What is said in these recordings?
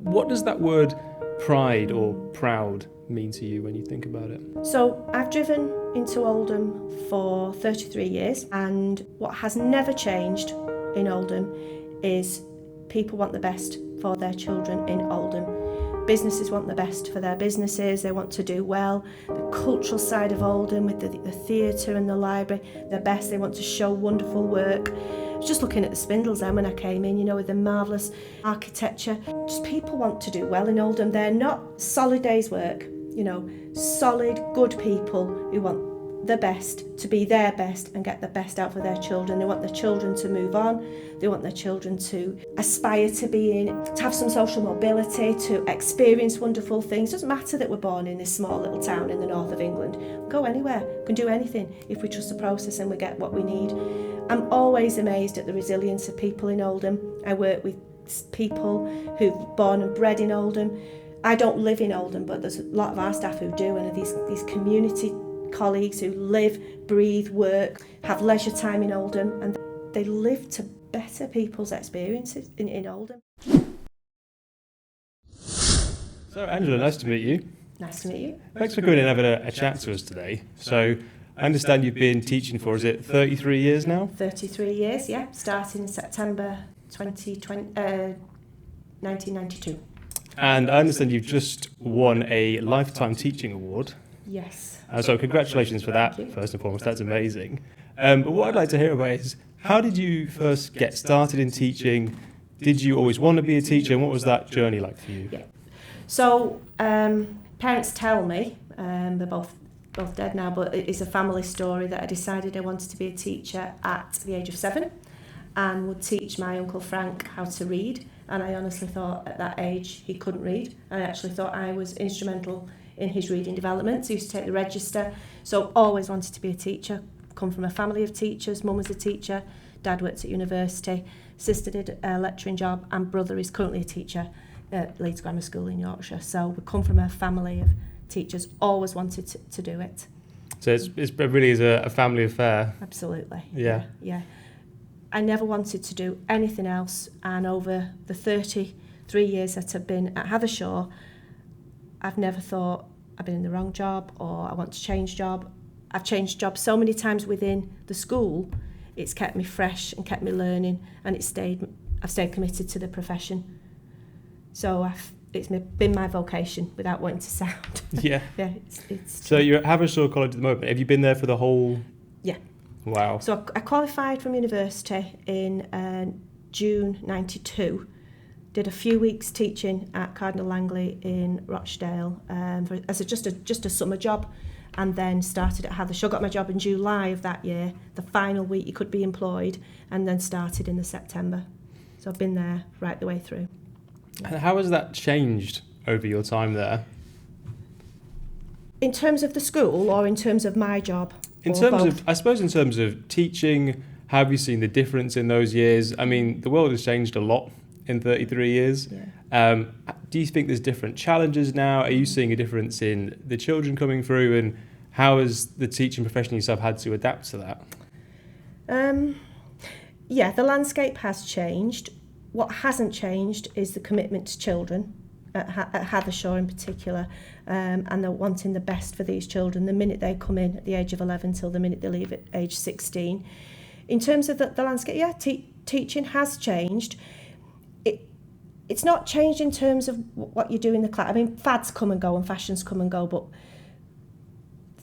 What does that word pride or proud mean to you when you think about it? So I've driven into Oldham for 33 years, and what has never changed in Oldham is people want the best for their children in Oldham. Businesses want the best for their businesses, they want to do well. The cultural side of Oldham with the theatre and the library, the best, they want to show wonderful work. I was just looking at the spindles then when I came in, with the marvellous architecture. Just people want to do well in Oldham. They're not solid days' work, solid, good people who want the best, to be their best and get the best out for their children. They want their children to move on. They want their children to aspire to have some social mobility, to experience wonderful things. It doesn't matter that we're born in this small little town in the north of England. Go anywhere, we can do anything if we trust the process and we get what we need. I'm always amazed at the resilience of people in Oldham. I work with people who've born and bred in Oldham. I don't live in Oldham, but there's a lot of our staff who do, and are these community colleagues who live, breathe, work, have leisure time in Oldham, and they live to better people's experiences in Oldham. So Angela, nice to meet you. Nice to meet you. Thanks for coming in and having a chat to us today. So I understand you've been teaching for, is it 33 years now? 33 years, yeah. Starting in September 1992. And I understand you've just won a Lifetime Teaching Award. Yes. So congratulations for that, first and foremost. That's amazing. But what I'd like to hear about is, how did you first get started in teaching? Did you always want to be a teacher? And what was that journey like for you? Yeah. So parents tell me, they're both dead now, but it's a family story, that I decided I wanted to be a teacher at the age of 7 and would teach my Uncle Frank how to read. And I honestly thought at that age he couldn't read. I actually thought I was instrumental in his reading development. So he used to take the register. So always wanted to be a teacher. Come from a family of teachers. Mum was a teacher. Dad worked at university. Sister did a lecturing job, and brother is currently a teacher at Leeds Grammar School in Yorkshire. So we come from a family of teachers. Always wanted to do it. So it really is a family affair. Absolutely. Yeah. I never wanted to do anything else, and over the 33 years that I've been at Hathershaw, I've never thought I've been in the wrong job or I want to change job. I've changed jobs so many times within the school. It's kept me fresh and kept me learning, and I've stayed committed to the profession. So it's been my vocation, without wanting to sound. Yeah. Yeah. It's So you're at Hathershaw College at the moment. Have you been there for the whole? Yeah. Wow. So I qualified from university in June 92. Did a few weeks teaching at Cardinal Langley in Rochdale as just a summer job, and then started at Hathershaw. Got my job in July of that year, the final week you could be employed, and then started in the September. So I've been there right the way through. And how has that changed over your time there? In terms of the school, or in terms of my job? In terms of teaching, how have you seen the difference in those years? I mean, the world has changed a lot in 33 years. Yeah. Do you think there's different challenges now? Are you seeing a difference in the children coming through, and how has the teaching profession yourself had to adapt to that? Yeah, the landscape has changed. What hasn't changed is the commitment to children, at Hathershaw in particular, and they're wanting the best for these children the minute they come in at the age of 11 till the minute they leave at age 16. In terms of the landscape, yeah, teaching has changed. It's not changed in terms of what you do in the class. I mean, fads come and go and fashions come and go, but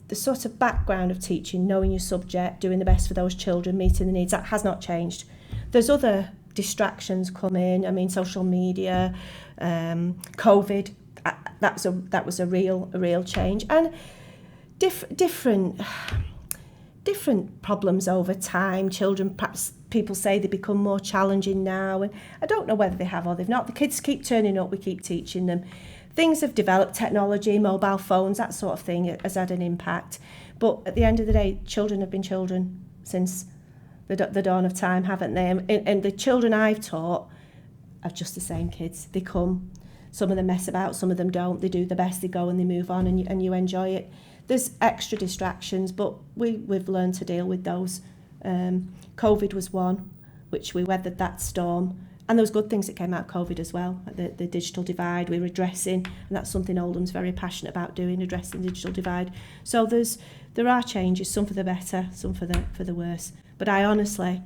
the sort of background of teaching, knowing your subject, doing the best for those children, meeting the needs, that has not changed. There's other distractions come in. I mean, social media, COVID, that was a real change, and different problems over time. Children, perhaps people say they become more challenging now, and I don't know whether they have or they've not. The kids keep turning up, we keep teaching them. Things have developed, technology, mobile phones, that sort of thing has had an impact. But at the end of the day, children have been children since the dawn of time, haven't they? And the children I've taught are just the same kids. They come, some of them mess about, some of them don't. They do the best, they go and they move on, and you enjoy it. There's extra distractions, but we've learned to deal with those. COVID was one, which we weathered that storm And there was good things that came out of COVID as well, the digital divide we were addressing, and that's something Oldham's very passionate about doing, addressing the digital divide. So there are changes, some for the better, some for the worse. But I honestly,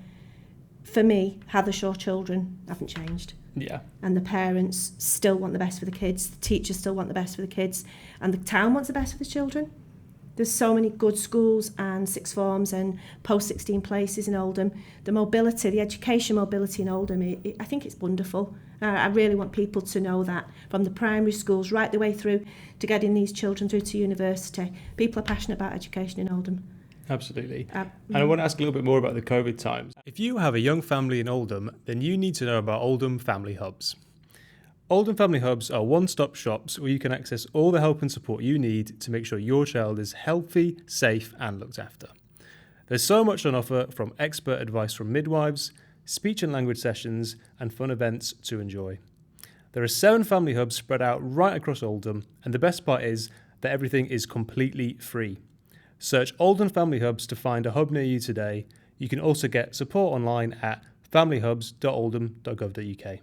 for me, Hathershaw children haven't changed. Yeah. And the parents still want the best for the kids, the teachers still want the best for the kids, and the town wants the best for the children. There's so many good schools and sixth forms and post-16 places in Oldham. The mobility, the education mobility in Oldham, I think it's wonderful. I really want people to know that, from the primary schools right the way through to getting these children through to university. People are passionate about education in Oldham. Absolutely. And I want to ask a little bit more about the COVID times. If you have a young family in Oldham, then you need to know about Oldham Family Hubs. Oldham Family Hubs are one-stop shops where you can access all the help and support you need to make sure your child is healthy, safe and looked after. There's so much on offer, from expert advice from midwives, speech and language sessions and fun events to enjoy. There are 7 family hubs spread out right across Oldham, and the best part is that everything is completely free. Search Oldham Family Hubs to find a hub near you today. You can also get support online at familyhubs.oldham.gov.uk.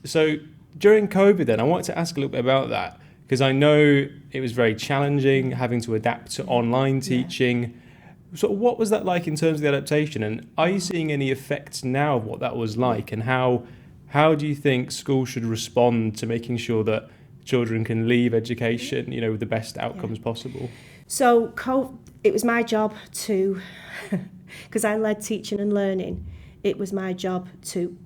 So during COVID then, I wanted to ask a little bit about that, because I know it was very challenging having to adapt to online teaching. Yeah. So what was that like in terms of the adaptation, and are you seeing any effects now of what that was like, and how do you think schools should respond to making sure that children can leave education, with the best outcomes possible? So it was my job to, because I led teaching and learning, it was my job to,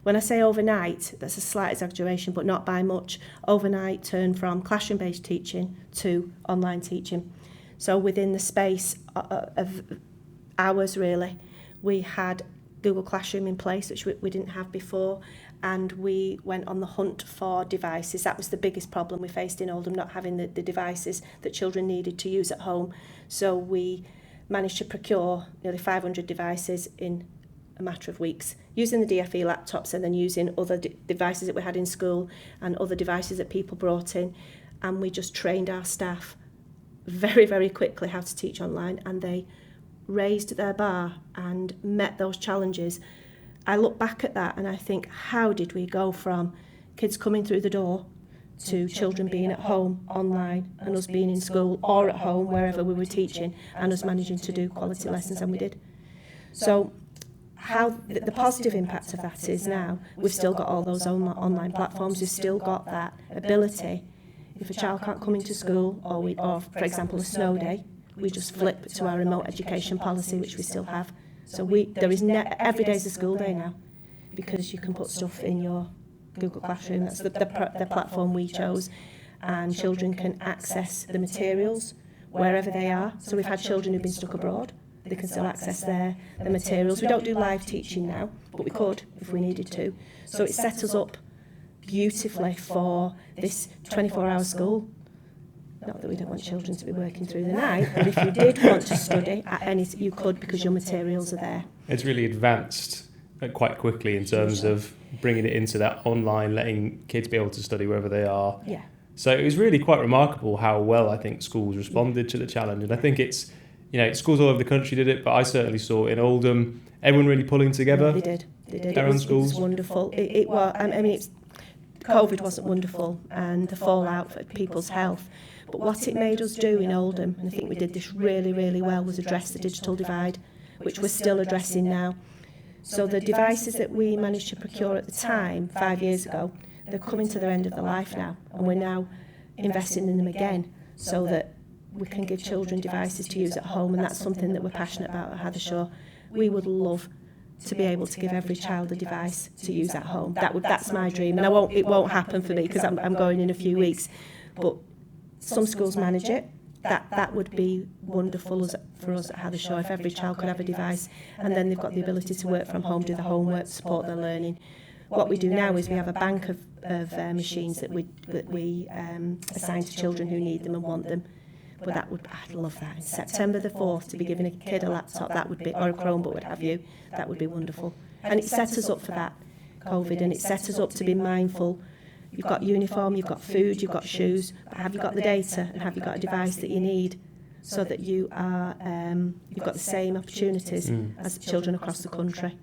when I say overnight, that's a slight exaggeration, but not by much, overnight turn from classroom-based teaching to online teaching. So within the space of hours, really, we had Google Classroom in place, which we didn't have before, and we went on the hunt for devices. That was the biggest problem we faced in Oldham, not having the devices that children needed to use at home. So we managed to procure nearly 500 devices in a matter of weeks, using the DFE laptops and then using other devices that we had in school and other devices that people brought in. And we just trained our staff very, very quickly how to teach online, and they raised their bar and met those challenges. I look back at that and I think, how did we go from kids coming through the door to children being at home online, and us being in school or at home wherever we were teaching, and us managing to do quality lessons, and we did. So how the positive impact of that is now we've still got all those online platforms. We've still got that ability. If a child can't come into school, or for example a snow day, we just flip to our remote education policy, which we still have. So there is every day is a school day now, because you can put stuff in your Google Classroom. That's the platform we chose, and children can access the materials wherever they are. So we've had children who've been stuck abroad. They can still access the materials. We don't do live teaching now, but we could if we needed to. So it set us up beautifully for this 24-hour school. Not that we don't want children to be working through the night, but if you did want to study at any, you could, because your materials are there. It's really advanced quite quickly in terms of bringing it into that online, letting kids be able to study wherever they are. Yeah. So it was really quite remarkable how well I think schools responded to the challenge. And I think it's, schools all over the country did it, but I certainly saw in Oldham, everyone really pulling together. They did. Their own schools. It was wonderful. It was. I mean, COVID wasn't wonderful, and the fallout for people's health. But what it made us do in Oldham, and I think we did this really, really well, was address the digital divide, which we're still addressing now. So the devices that we managed to procure at the time, 5 years ago, they're coming to their end of their life now, and we're now investing in them again so that we can give children devices to use at home, and that's something that we're passionate about at Hathershaw. We would love to be able to give every child a device to use at home. That's my dream, and it won't happen for me because I'm going in a few weeks, but some schools manage it. That would be wonderful for us at Hathershaw if every child could have a device, and then they've got the ability to work from home, do the homework, support their learning. What we do now is we have a bank of machines that we assign to children who need them and want them. But I'd love that. In September the 4th, to be giving a kid a laptop, that would be, or a Chromebook, what have you, that would be wonderful. And it set us up for that, COVID, and it set us up to be mindful. You've got uniform, you've got food, you've got shoes, but have you got the data, and have you got a device that you need, so that you are, you've got the same opportunities as children across the country.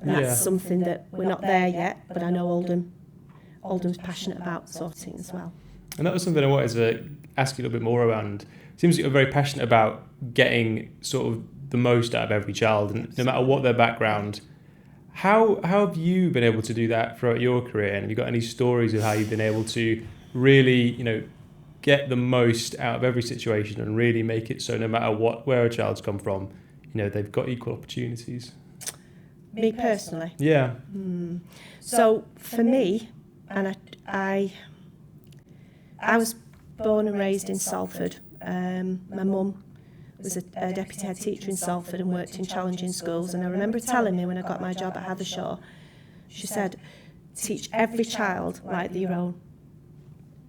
And that's something that we're not there yet, but I know Oldham's passionate about sorting as well. And that was something I wanted to ask you a little bit more around. It seems like you're very passionate about getting sort of the most out of every child, and no matter what their background. How have you been able to do that throughout your career? And have you got any stories of how you've been able to really, get the most out of every situation and really make it so no matter where a child's come from, they've got equal opportunities? Me personally? Yeah. So for me, and I was born and raised in Salford. My mum was a deputy head teacher in Salford and worked in challenging schools, and I remember telling me when I got my job at Hathershaw, she said, teach every child like their own.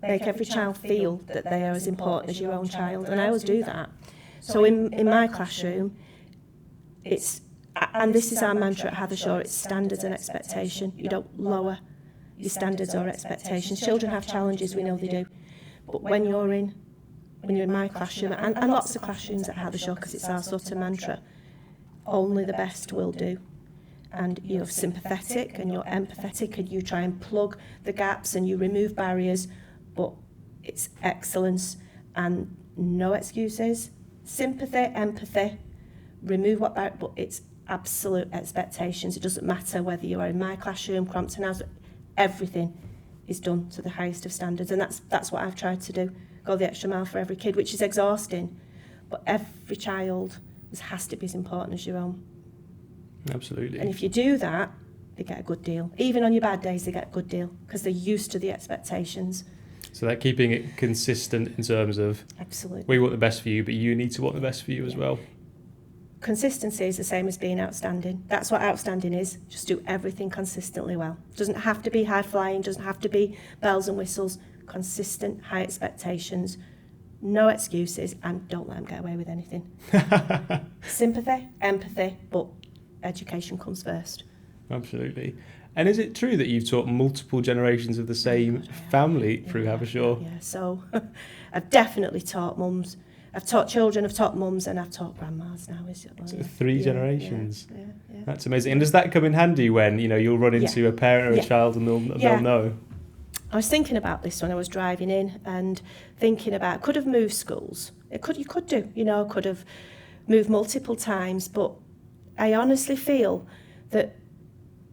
Make every child feel that they are as important as your own child, and I always do that. So in my classroom, and this is our mantra at Hathershaw, it's standards and expectation. You don't lower your standards or expectations. Children have challenges, we know they do. But when you're in my classroom, and lots of classrooms at Hathershaw, because it's our sort of mantra, only the best will do. And you're sympathetic and you're empathetic and you try and plug the gaps and you remove barriers, but it's excellence and no excuses. Sympathy, empathy, remove what barrier, but it's absolute expectations. It doesn't matter whether you are in my classroom, Crampton House, everything is done to the highest of standards, and that's what I've tried to do. Go the extra mile for every kid, which is exhausting, but every child has to be as important as your own. Absolutely. And if you do that, they get a good deal. Even on your bad days, they get a good deal because they're used to the expectations. So that keeping it consistent in terms of, absolutely, we want the best for you, but you need to want the best for you as well. Consistency is the same as being outstanding. That's what outstanding is. Just do everything consistently well. Doesn't have to be high flying, doesn't have to be bells and whistles. Consistent, high expectations, no excuses, and don't let them get away with anything. Sympathy, empathy, but education comes first. Absolutely. And is it true that you've taught multiple generations of the same family through Hathershaw? Yeah, so I've definitely taught mums. I've taught children, I've taught mums, and I've taught grandmas now. So 3 generations. Yeah. That's amazing. And does that come in handy when, you'll run into a parent or a child and they'll know? I was thinking about this when I was driving in and thinking about, could have moved schools. You could do, could have moved multiple times, but I honestly feel that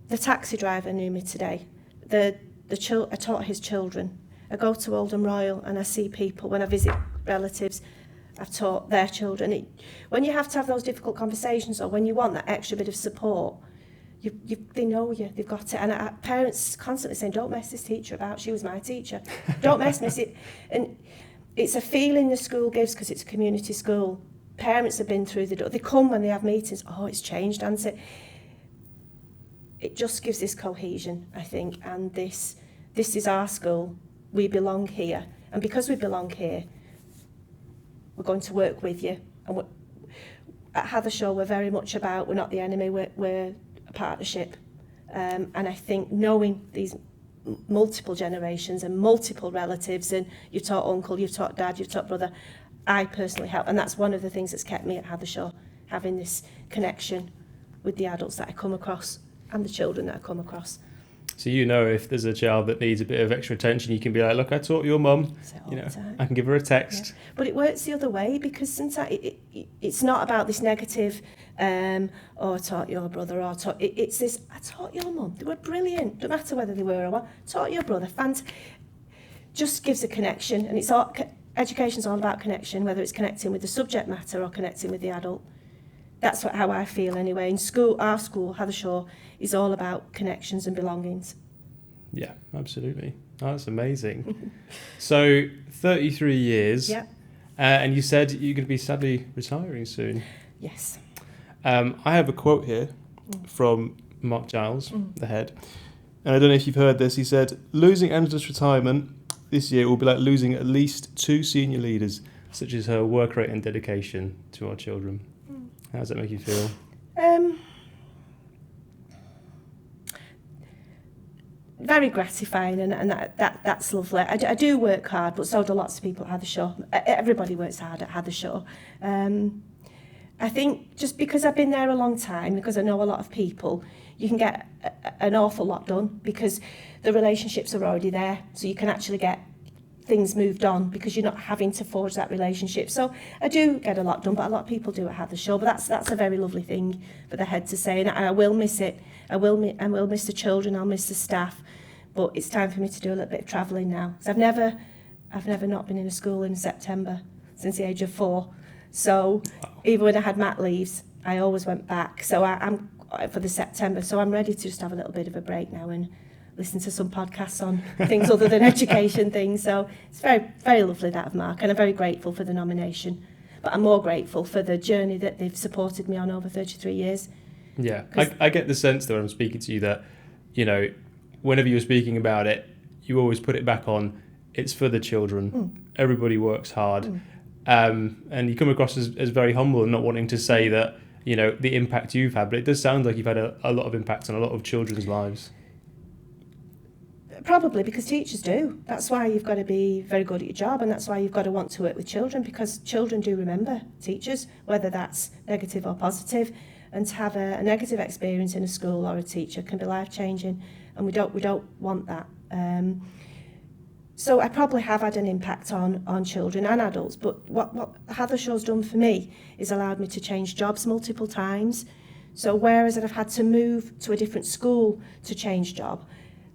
the taxi driver knew me today. I taught his children. I go to Oldham Royal and I see people, when I visit relatives, I've taught their children. When you have to have those difficult conversations or when you want that extra bit of support, they know you, they've got it. And parents constantly saying, don't mess this teacher about, she was my teacher. Don't mess it. And it's a feeling the school gives because it's a community school. Parents have been through the door. They come when they have meetings. Oh, it's changed, hasn't it? It just gives this cohesion, I think. And this is our school. We belong here. And because we belong here, we're going to work with you. And at Hathershaw, we're very much about, we're not the enemy, we're a partnership. And I think knowing these multiple generations and multiple relatives, and you've taught uncle, you've taught dad, you've taught brother, I personally help. And that's one of the things that's kept me at Hathershaw, having this connection with the adults that I come across and the children that I come across. So if there's a child that needs a bit of extra attention, you can be like, look, I taught your mum, I can give her a text. Yeah. But it works the other way because sometimes it's not about this negative, I taught your brother, it's this, I taught your mum, they were brilliant, don't matter whether they were or what, taught your brother, just gives a connection, and it's all, education's all about connection, whether it's connecting with the subject matter or connecting with the adult. That's how I feel anyway. In school, our school, Hathershaw, is all about connections and belongings. Yeah, absolutely. Oh, that's amazing. So, 33 years. Yeah. And you said you're going to be sadly retiring soon. Yes. I have a quote here from Mark Giles, the head. And I don't know if you've heard this. He said, losing Angela's retirement this year will be like losing at least 2 senior leaders, such as her work rate and dedication to our children. How does that make you feel? Very gratifying, and that's lovely. I do work hard, but so do lots of people at Hathershaw. Everybody works hard at Hathershaw. I think just because I've been there a long time, because I know a lot of people, you can get an awful lot done because the relationships are already there. So you can actually get things moved on because you're not having to forge that relationship. So I do get a lot done, but a lot of people do at Hathershaw. But that's a very lovely thing for the head to say, and I will miss it. I will miss the children. I'll miss the staff. But it's time for me to do a little bit of travelling now. So I've never not been in a school in September since the age of 4. So even when I had mat leaves, I always went back. So I'm for the September. So I'm ready to just have a little bit of a break now and listen to some podcasts on things other than education things. So it's very, very lovely that of Mark, and I'm very grateful for the nomination. But I'm more grateful for the journey that they've supported me on over 33 years. Yeah, I get the sense that when I'm speaking to you that, you know, whenever you're speaking about it, you always put it back on, it's for the children. Everybody works hard. And you come across as very humble and not wanting to say that, you know, the impact you've had, but it does sound like you've had a lot of impact on a lot of children's lives. Probably because teachers do. That's why you've got to be very good at your job, and that's why you've got to want to work with children, because children do remember teachers, whether that's negative or positive, and to have a negative experience in a school or a teacher can be life-changing, and we don't want that. So I probably have had an impact on children and adults, but what Hathersshaw's done for me is allowed me to change jobs multiple times. So whereas I've had to move to a different school to change job,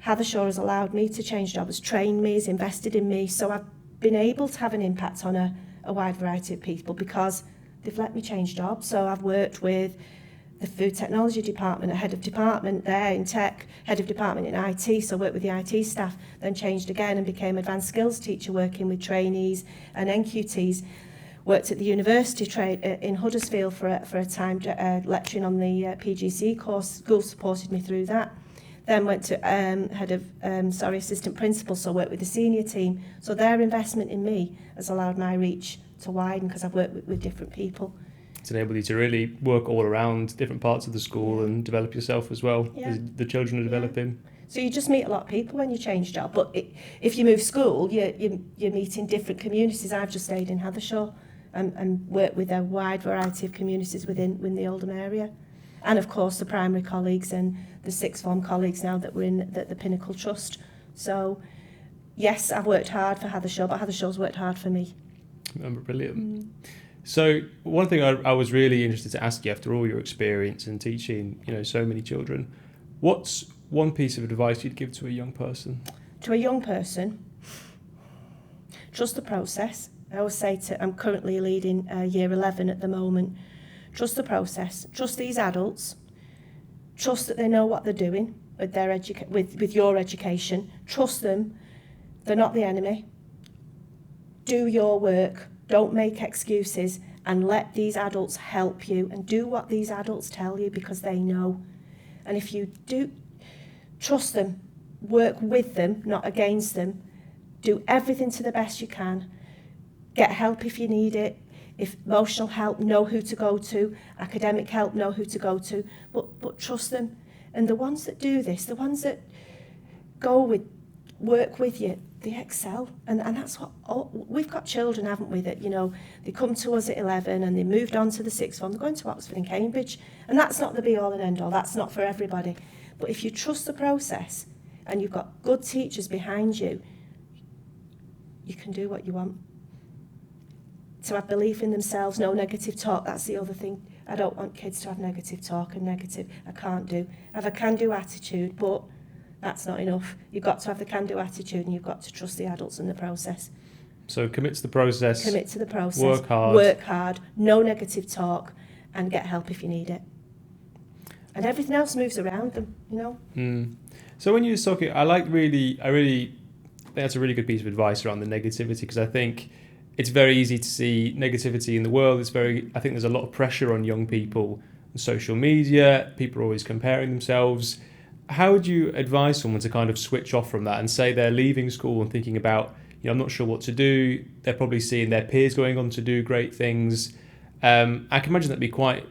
Hathershaw has allowed me to change job, has trained me, has invested in me. So I've been able to have an impact on a wide variety of people because they've let me change jobs. So I've worked with the food technology department, a head of department there in tech, head of department in IT, so worked with the IT staff, then changed again and became advanced skills teacher working with trainees and NQTs. Worked at the university in Huddersfield for a time, lecturing on the PGC course. School supported me through that. Then went to assistant principal, so worked with the senior team. So their investment in me has allowed my reach to widen because I've worked with different people. It's enabled you to really work all around different parts of the school and develop yourself as well as the children are developing. So you just meet a lot of people when you change job. But if you move school, you're meeting different communities. I've just stayed in Hathershaw and worked with a wide variety of communities within the Oldham area. And of course the primary colleagues and the sixth form colleagues now that we're in the Pinnacle Trust. So yes, I've worked hard for Hathershaw, but Hathersshaw's worked hard for me. Brilliant. So one thing I was really interested to ask you, after all your experience in teaching, you know, so many children, what's one piece of advice you'd give to a young person? To a young person, trust the process. I always say I'm currently leading year 11 at the moment. Trust the process. Trust these adults. Trust that they know what they're doing with their with your education. Trust them. They're not the enemy. Do your work. Don't make excuses, and let these adults help you, and do what these adults tell you because they know. And if you do, trust them, work with them, not against them. Do everything to the best you can. Get help if you need it. If emotional help, know who to go to. Academic help, know who to go to. But trust them. And the ones that do this, the ones that work with you, they excel. And that's what we've got children, haven't we, that, you know, they come to us at 11 and they moved on to the sixth form, they're going to Oxford and Cambridge. And that's not the be all and end all, that's not for everybody. But if you trust the process and you've got good teachers behind you, you can do what you want. To have belief in themselves, no negative talk, that's the other thing. I don't want kids to have negative talk and negative, I can't do. Have a can-do attitude, but that's not enough. You've got to have the can-do attitude and you've got to trust the adults in the process. So commit to the process. Commit to the process. Work hard, no negative talk, and get help if you need it. And everything else moves around them, you know. So when you were talking, I really think that's a really good piece of advice around the negativity, because I think it's very easy to see negativity in the world. I think there's a lot of pressure on young people on social media. People are always comparing themselves. How would you advise someone to kind of switch off from that and say they're leaving school and thinking about, you know, I'm not sure what to do. They're probably seeing their peers going on to do great things. I can imagine that'd be quite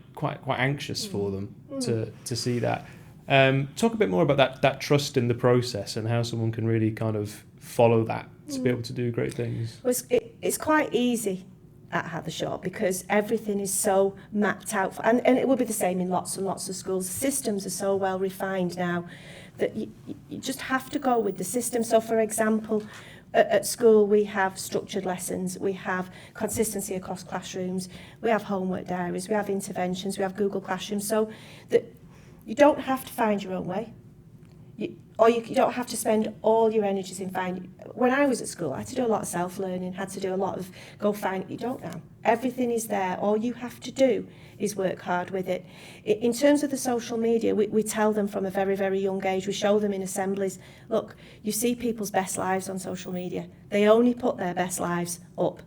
anxious for them to see that. Talk a bit more about that trust in the process and how someone can really kind of follow that to be able to do great things. Well, it's quite easy. at Hathershaw, because everything is so mapped out, and it will be the same in lots and lots of schools. The systems are so well refined now that you just have to go with the system. So, for example, at school we have structured lessons, we have consistency across classrooms, we have homework diaries, we have interventions, we have Google Classroom, so that you don't have to find your own way. You don't have to spend all your energies in finding. When I was at school, I had to do a lot of self-learning, had to do a lot of go find. You don't now. Everything is there. All you have to do is work hard with it. In terms of the social media, we tell them from a very, very young age. We show them in assemblies, look, you see people's best lives on social media. They only put their best lives up.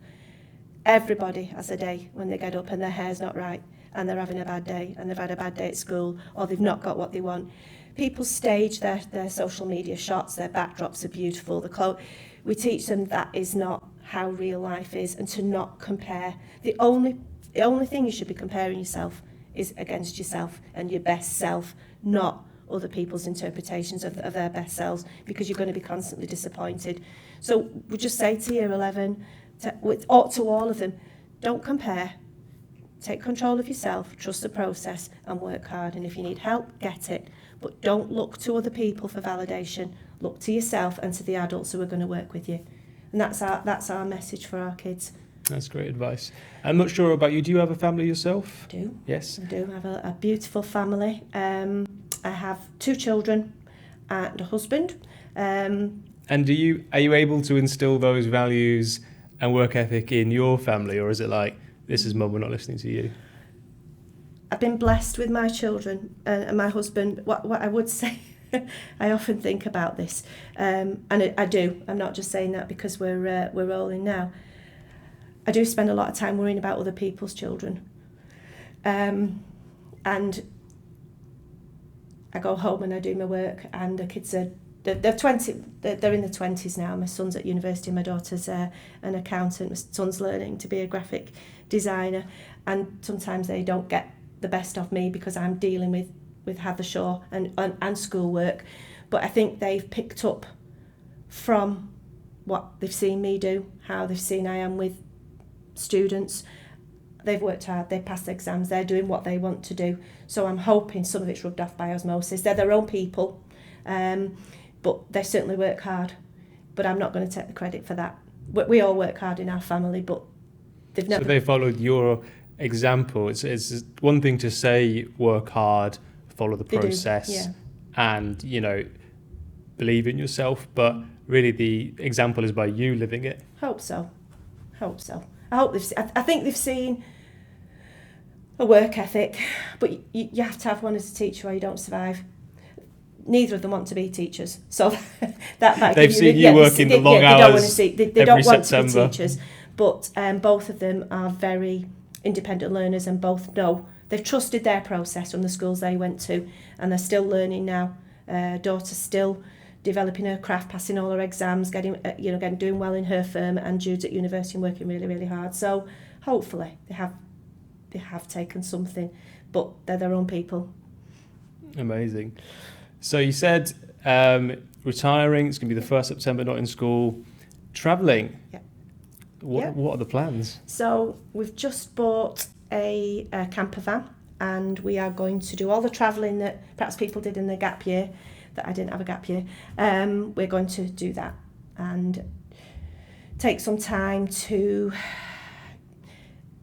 Everybody has a day when they get up and their hair's not right and they're having a bad day and they've had a bad day at school or they've not got what they want. People stage their social media shots, their backdrops are beautiful. We teach them that is not how real life is, and to not compare. The only thing you should be comparing yourself is against yourself and your best self, not other people's interpretations of their best selves, because you're going to be constantly disappointed. So we just say to Year 11, to all of them, don't compare. Take control of yourself, trust the process and work hard. And if you need help, get it. But don't look to other people for validation. Look to yourself and to the adults who are going to work with you. And that's our message for our kids. That's great advice. I'm not sure about you. Do you have a family yourself? I do. Yes. I do. I have a beautiful family. I have 2 children and a husband. And are you able to instill those values and work ethic in your family, or is it like, this is mum, we're not listening to you? I've been blessed with my children and my husband. What I would say, I often think about this, and I do. I'm not just saying that because we're rolling now. I do spend a lot of time worrying about other people's children, and I go home and I do my work, and the kids are they're 20. They're in the 20s now. My son's at university. My daughter's an accountant. My son's learning to be a graphic designer, and sometimes they don't get the best of me because I'm dealing with Hathershaw and schoolwork. But I think they've picked up from what they've seen me do, how they've seen I am with students. They've worked hard, they've passed exams, they're doing what they want to do. So I'm hoping some of it's rubbed off by osmosis. They're their own people, but they certainly work hard. But I'm not going to take the credit for that. We all work hard in our family, but they've never... So they followed your example. It's one thing to say work hard, follow the process, yeah, and believe in yourself, but really the example is by you living it. Hope so. I think they've seen a work ethic, but you have to have one as a teacher or you don't survive. Neither of them want to be teachers, so that might they've seen you working the long hours. They don't want to be teachers, but both of them are very independent learners, and both know they've trusted their process from the schools they went to, and they're still learning now. Daughter's still developing her craft, passing all her exams, doing well in her firm, and Jude's at university and working really, really hard. So hopefully they have taken something, but they're their own people. Amazing. So you said retiring, it's going to be the 1st September, not in school. Travelling. Yeah. What are the plans? So we've just bought a camper van, and we are going to do all the travelling that perhaps people did in the gap year, that I didn't have a gap year. We're going to do that and take some time to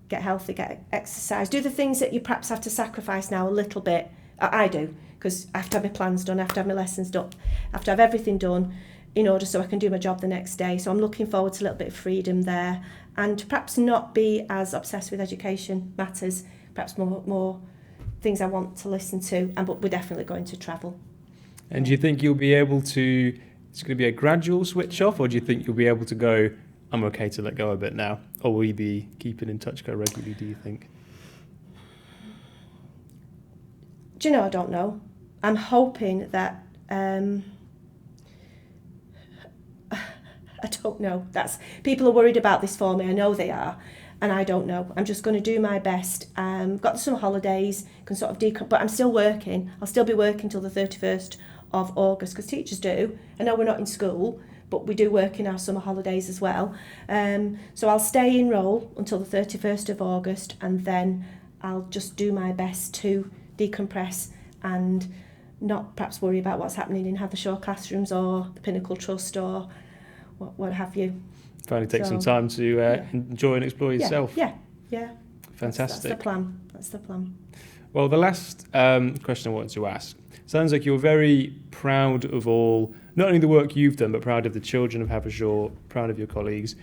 get healthy, get exercise, do the things that you perhaps have to sacrifice now a little bit. I do, because I have to have my plans done, I have to have my lessons done, I have to have everything done in order so I can do my job the next day. So I'm looking forward to a little bit of freedom there, and perhaps not be as obsessed with education matters, perhaps more things I want to listen to, but we're definitely going to travel. And do you think you'll be able to, it's going to be a gradual switch off, or do you think you'll be able to go, I'm okay to let go a bit now? Or will you be keeping in touch quite regularly, do you think? Do you know, I don't know. I'm hoping that, I don't know. People are worried about this for me. I know they are, and I don't know. I'm just going to do my best. Got some holidays, can sort of but I'm still working. I'll still be working till the 31st of August, because teachers do. I know we're not in school, but we do work in our summer holidays as well. So I'll stay in role until the 31st of August, and then I'll just do my best to decompress and not perhaps worry about what's happening in Hathershaw classrooms or the Pinnacle Trust or what have you. Finally take some time to enjoy and explore yourself. Yeah. Fantastic. That's the plan. Well, the last question I wanted to ask, sounds like you're very proud of not only the work you've done, but proud of the children of Hathershaw, proud of your colleagues,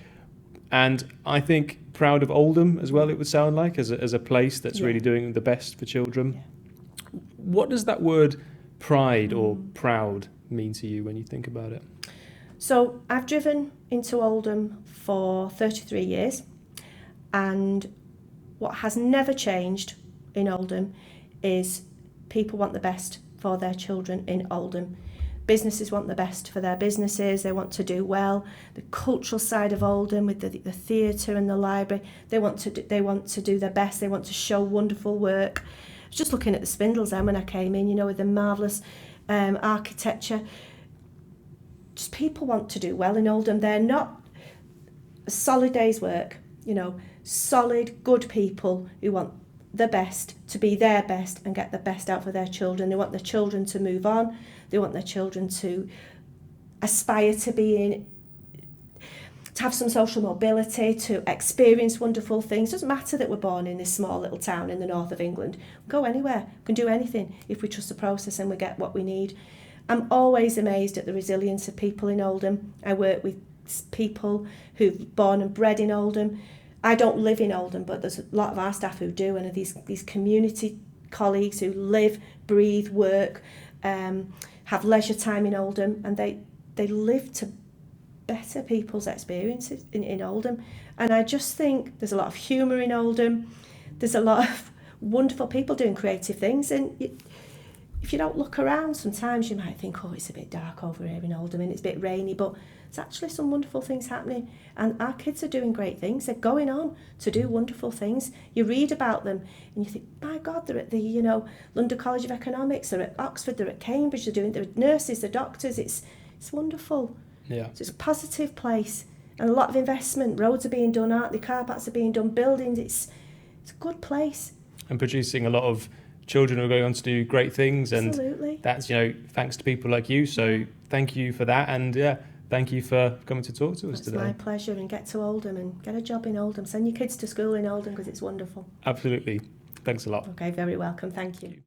and I think proud of Oldham as well, it would sound like, as a place that's really doing the best for children. Yeah. What does that word pride or proud mean to you when you think about it? So I've driven into Oldham for 33 years, and what has never changed in Oldham is people want the best for their children in Oldham. Businesses want the best for their businesses, they want to do well. The cultural side of Oldham with the theatre and the library, they want to do their best, they want to show wonderful work. I was just looking at the Spindles then when I came in, with the marvellous architecture. Just people want to do well in Oldham. They're not a solid day's work, solid, good people who want the best, to be their best and get the best out for their children. They want their children to move on. They want their children to aspire to have some social mobility, to experience wonderful things. It doesn't matter that we're born in this small little town in the north of England. We'll go anywhere. We can do anything if we trust the process and we get what we need. I'm always amazed at the resilience of people in Oldham. I work with people who've born and bred in Oldham. I don't live in Oldham, but there's a lot of our staff who do, and these community colleagues who live, breathe, work, have leisure time in Oldham, and they live to better people's experiences in Oldham. And I just think there's a lot of humour in Oldham. There's a lot of wonderful people doing creative things, and if you don't look around, sometimes you might think, oh, it's a bit dark over here in Oldham and it's a bit rainy, but there's actually some wonderful things happening, and our kids are doing great things. They're going on to do wonderful things. You read about them and you think, my God, they're at the London College of Economics, they're at Oxford, they're at Cambridge, they're nurses, they're doctors. It's wonderful. Yeah. So it's a positive place, and a lot of investment. Roads are being done, aren't they? Car parks are being done, buildings. It's a good place. And producing a lot of children who are going on to do great things, and absolutely. That's thanks to people like you. So thank you for that, and thank you for coming to talk to us today. It's my pleasure, and get to Oldham and get a job in Oldham. Send your kids to school in Oldham because it's wonderful. Absolutely. Thanks a lot. Okay, very welcome. Thank you.